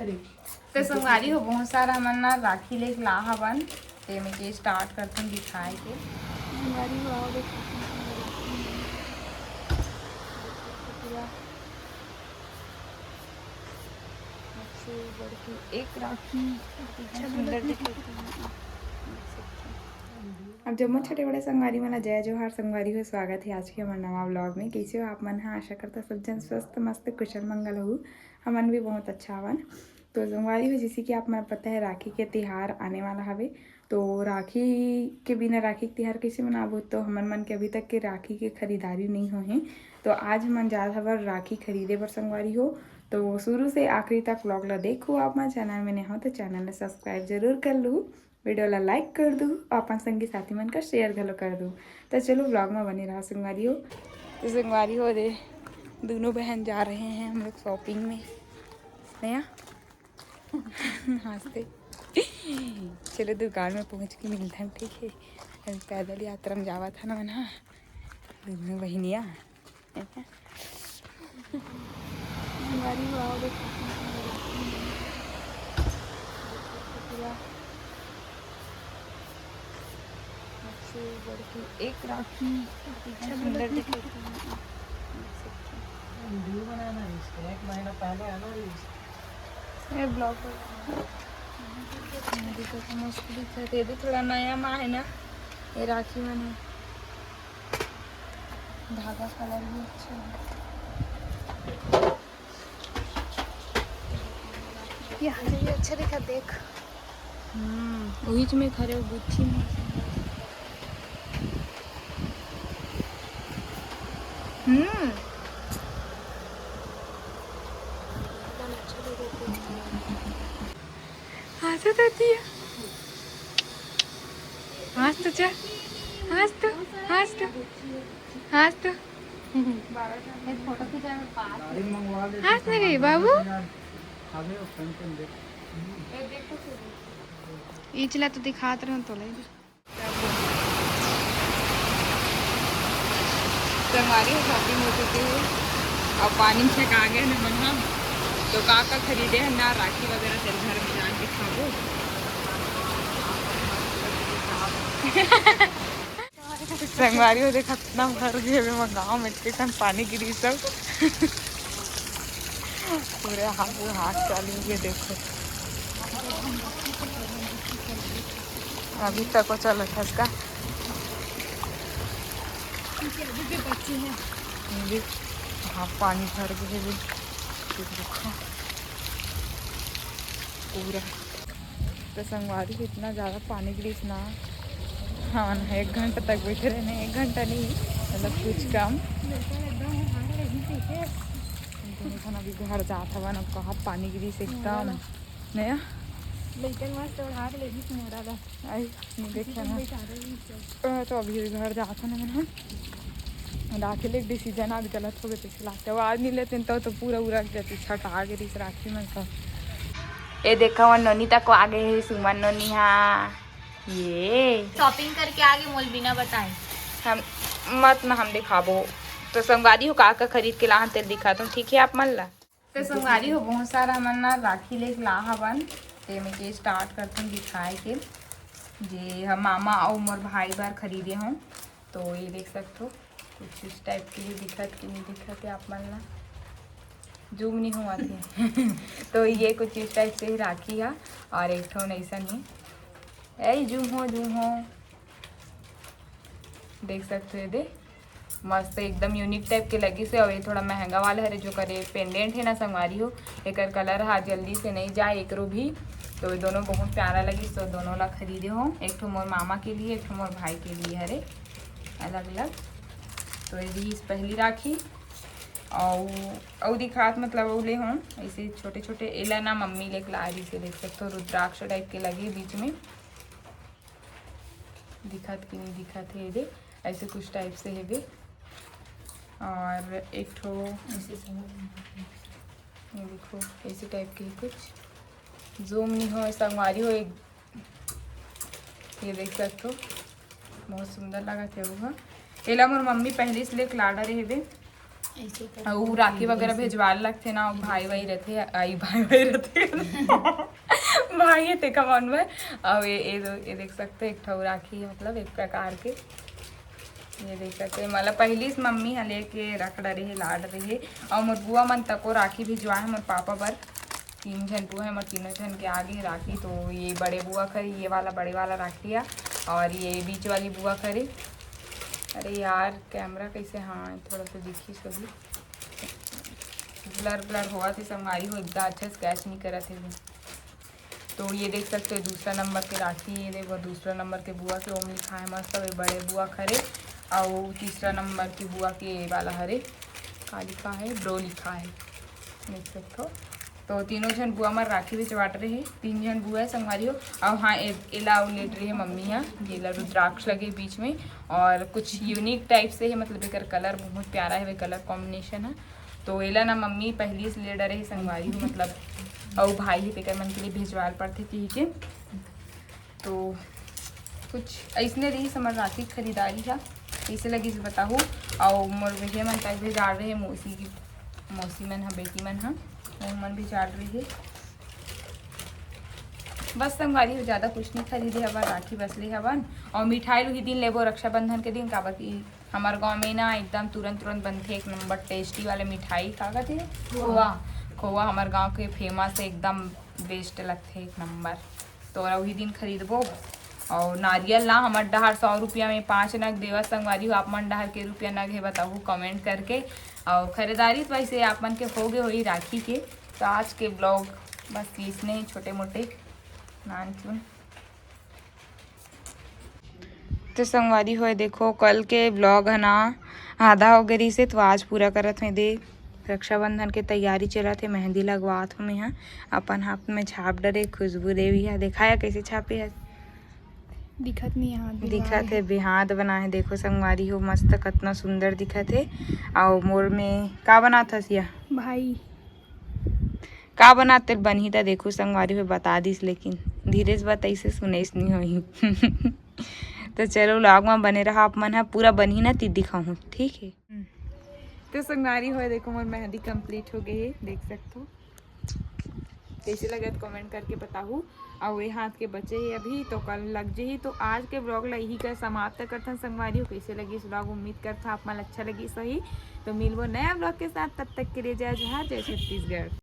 तो संगवारी हो बहुत सारा मन ना राखी ले ला हवन ते में के स्टार्ट करते दिखाए के संगवारी हो आओ देखो एक राखी सुंदर दिखती है। अब जम्मू छोटे बड़े संगवारी मन जय जोहार संगवारी हो स्वागत है आज के हमारे नवा व्लॉग में। कैसे हो आप मन? हाँ, आशा करता सब जन स्वस्थ मस्त कुशल मंगल हो। हमन भी बहुत अच्छा हवन। तो संगवारी हो जैसे कि आप मन पता है राखी के त्यौहार आने वाला हवे। तो राखी के बिना राखी के त्यौहार कैसे मनाबो? तो हमन मन के अभी तक के राखी के खरीदारी नहीं हो है। तो आज हमन जात हवन राखी खरीदे बर संगवारी हो। तो शुरू से आखिरी तक व्लॉग ला देखो। आप मन चैनल में नए हो तो चैनल ला सब्सक्राइब जरूर कर लो, वीडियो ला लाइक कर दो, अपन संगी साथी मन का शेयर घलो कर दो। तो चलो व्लॉग में बने रहा संगवारी हो। तो संगवारी हो दे दोनों बहन जा रहे हैं हम लोग शॉपिंग में नया हंसते। चलो दुकान में पहुंच के मिलते हैं, ठीक है? अभी पैदल यात्रा में जावा था ना मना दोनों बहनिया संगवारी हो आओ देखो एक राखी सुंदर दिखती है। वीडियो बनाना है इसका, एक महीना पहले आना है इसका। ये ब्लॉग पर मस्त दिखा ये भी थोड़ा नया माँ है ना ये राखी में है। धागा कलर भी अच्छा है। यहाँ से भी अच्छा दिखा देख। बीच में खड़े हो गुच्छी में। हंस देती है। हंस तो चल, हंस तो हंस तो हंस तो फोटो खींचा हंस नहीं गई बाबू। इचला तो दिखाते रहो तो ले हमारी शॉपिंग हो चुकी है। अब पानी से आ गए ना मना तो का खरीदे है ना राखी वगैरह तेरे घर में जाके खाबो। संगवारी हो देखा कितना भर गए गाँव में कितना पानी गिरी सब पूरे हाथ चालू हुए देखो। अभी तक वो चल था इसका हाँ पानी भर गए पूरा। तो संगवारी को इतना ज़्यादा पानी गिरीस ना हाँ ना 1 घंटा तक बैठे रहने, 1 घंटा नहीं मतलब कुछ कम। अभी घर जाता हुआ ना कहाँ पानी गिरीस एकदम नया देखा ना। तो अभी घर जाता ना मैंने राखी ले डिसीजन आज गलत हो गए तो लाते आज नहीं लेते तो पूरा उड़ा जाती छठ आ गई इस राखी में। सब ये देखा वहाँ नोनी तक आ गए है सुमन नोनी। हाँ ये शॉपिंग करके आगे मोल बिना बताए हम मत ना हम दिखाबो। तो संगवारी हो का खरीद के ला तेल दिखा तुम, ठीक है आप मन ला। तो संगवारी हो बहुत सारा मन ना राखी ले ला हवन ते में के स्टार्ट करते दिखाए के जे हम मामा और मोर भाई बार खरीदे हों। तो ये देख सकते हो कुछ इस टाइप के भी दिखत कि नहीं दिखत है आप मन ला जूम नहीं हुआ थी तो ये कुछ इस टाइप से ही राखी है और एक ठो ऐसा नहीं ऐ जूम हो देख सकते हो दे मस्त एकदम यूनिक टाइप के लगी से। और ये थोड़ा महंगा वाला है जो करे पेंडेंट है ना संगवारी हो एक कलर हा जल्दी से नहीं जाए एक भी। तो ये दोनों बहुत प्यारा लगी तो दोनों ला खरीदे हो। एक ठो मोर मामा के लिए एक ठो मोर भाई के लिए हरे अलग अलग। तो ये पहली राखी और दिखात मतलब वो ले हों ऐसे छोटे छोटे एला ना मम्मी ले ला रही से देख सकते हो रुद्राक्ष टाइप के लगे बीच में दिखत कि नहीं दिखत है दे ऐसे कुछ टाइप से है बे। और एक ठो ऐसे ये देखो ऐसे टाइप के कुछ जूम नहीं हो संगवारी हो एक ये देख सकते हो बहुत सुंदर लगा थे वो। एला मोर मम्मी पहले से ले लाडा रहे बे ऐसे कर और उ राखी वगैरह भेजवाल लगथे ना, भाई भाई रहते आई भाई भाई रहते भाई है ते कमान में। और ये देख सकते एक ठो राखी है, मतलब एक प्रकार के ये देख सकते मतलब पहली से मम्मी ह लेके रख रही है, लाड रही है। और मोर बुआ मन तको राखी भिजवा है मोर पापा बर। 3 जन बुआ है मोर, तीनों जन के आगे राखी। तो ये बड़े बुआ खरी, ये वाला बड़े वाला राखी है, और ये बीच वाली बुआ खरी। अरे यार कैमरा कैसे, हाँ थोड़ा सा दिखी सभी ब्लर ब्लर हुआ थे संगवारी हो, इतना अच्छा स्केच नहीं करा थे वो। तो ये देख सकते हो दूसरा नंबर के राखी, ये देखो दूसरा नंबर के बुआ के ओम लिखा है मस्त, वे बड़े बुआ खरे। और तीसरा नंबर की बुआ के वाला हरे का लिखा है, ब्रो लिखा है, देख सकते हो। तो तीनों जन बुआ मर राखी भी चबाट रहे हैं, 3 जन बुआ है संगवारी हो। और हाँ एला लेट रही है मम्मी यहाँ, ये रुद्राक्ष लगे बीच में, और कुछ यूनिक टाइप से है, मतलब एक कलर बहुत प्यारा है, वे कलर कॉम्बिनेशन है। तो एला ना मम्मी पहली से ले डरे है संगवारी हो, मतलब और भाई ही तेकर मन के लिए भिजवाल पड़ते थी के। तो कुछ ऐसने रही समझ राखी खरीदारी था, कैसे लगी से बताओ। और मोर भैया मन तक भी जा रहे हैं, मौसी मन हा, बेटी मन हा, मन भी जा रही है। बस संगवारी हो, ज़्यादा कुछ नहीं खरीदे हवन, राखी बसले हवन। और मिठाई लोग ही दिन लेबो रक्षाबंधन के दिन, काबर की हमारे गांव में ना एकदम तुरंत बनते एक नंबर टेस्टी वाले मिठाई, का कहते हैं खोवा हमारे गांव के फेमस है, एकदम बेस्ट लगते एक नंबर। तो वही दिन खरीदबो। और नारियल ना हमारे डहार 100 रुपया में 5 नग देवा संगवारी हो, आप मन डहार के रुपया नग है बताओ कमेंट करके। और खरीदारी तो वैसे आप मन के हो गए हुई राखी के। तो आज के ब्लॉग बस इसने छोटे मोटे नान चुन। तो संगवारी हो देखो कल के ब्लॉग है ना आधा हो गई से, तो आज पूरा करत में दे। रक्षाबंधन के तैयारी चला थे, मेहंदी लगवात हूँ मैं यहाँ अपन हाथ में छाप डरे, खुशबू देवी है, दिखाया कैसे छापे है, दिखत नहीं यहाँ, दिखत है बिहाद बना है, देखो संगवारी हो मस्त कितना सुंदर दिखत है। और मोर में का बना था सिया भाई का बनाते बनी था, देखो संगवारी हो बता दिस, लेकिन धीरे से बता ऐसे सुनेस नहीं होई तो चलो व्लॉग में बने रहा आप मन, पूरा बनी ना ती दिखाऊँ, ठीक है। तो संगवारी हो देखो मोर मेहंदी कंप्लीट हो गई है, देख सकते हो कैसे लगे तो कमेंट करके बताओ। और ये हाथ के बचे ही अभी, तो कल लग जाही। तो आज के ब्लॉग ला यही कर समाप्त करता संगवारी हो, कैसे लगी इस ब्लॉग, उम्मीद करता आप मन अच्छा लगी सही। तो मिलबो नया ब्लॉग के साथ, तब तक के लिए जय जोहार, जय छत्तीसगढ़।